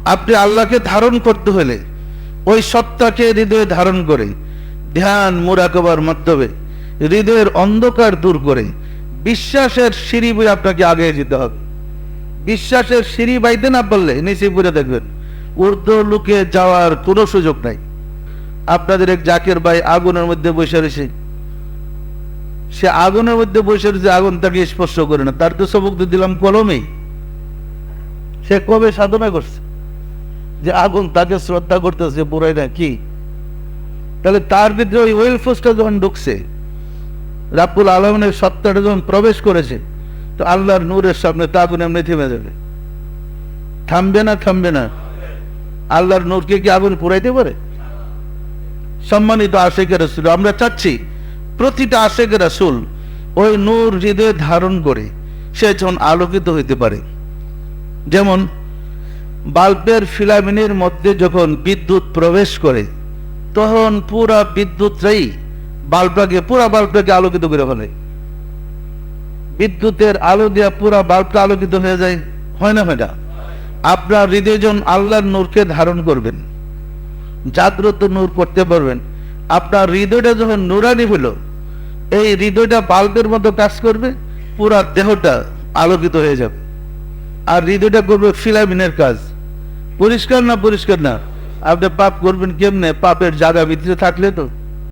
আপনি আল্লাহকে ধারণ করতে হলে ওই সত্তাকে হৃদয়ে ধারণ করে ধ্যান মুরাকাবার মাধ্যমে হৃদয়ের অন্ধকার দূর করে বিশ্বাসের সিঁড়ি বয়ে আপনাকে আগে যেতে হবে। বিশ্বাসের সিঁড়ি বাইতে না পারলে নিচে পড়ে দেখবেন ঊর্ধ্ব লুকে যাওয়ার কোনো সুযোগ নাই। আপনাদের এক জাকের ভাই আগুনের মধ্যে বসে রয়েছে, সে আগুনের মধ্যে বসে রয়েছে, আগুন তাকে স্পর্শ করে না, তার তো সবক দিলাম কলমেই। সে কবে সাধনা করছে যে আগুন তাকে শ্রদ্ধা করতেছে, পুরাই না কি? তাহলে তার ভিতরে ওই ওয়েল ফোর্সটা যখন ঢুকছে, রাব্বুল আলামিনের সত্তাটা যখন প্রবেশ করেছে, তো আল্লাহর নূরের সামনে তা আগুন এমনি থেমে যাবে। থামবে না? থামবে না। আল্লাহর নূরকে কি আগুন পুরাইতে পারে? সম্মানিত আশিকে রাসূল, আমরা চাচ্ছি প্রতিটা আশিকে রাসূল ওই নূর হৃদয়ে ধারণ করে সে যখন আলোকিত হইতে পারে। যেমন বাল্বের ফিলামেন্টের মধ্যে যখন বিদ্যুৎ প্রবেশ করে, তখন পুরা বিদ্যুৎটাই পুরা বাল্বটাকে আলোকিত করে ফেলে। বিদ্যুতের আলো দিয়া পুরা বাল্বটা আলোকিত হয়ে যায়, হয় না? হয় না? আপনার হৃদয়ে যখন আল্লাহর নূরকে ধারণ করবেন, জাগ্রত নূর করতে পারবেন, আপনার হৃদয়টা যখন নুরানি হলো, এই হৃদয়টা বাল্বের মতো কাজ করবে, পুরা দেহটা আলোকিত হয়ে যাবে। আর হৃদয়টা করবে ফিলামেন্টের কাজ। পরিষ্কার না? পরিষ্কার না? আপনি পাপ করবেন কেমনে? পাপের জায়গা ভিতরে থাকলে তো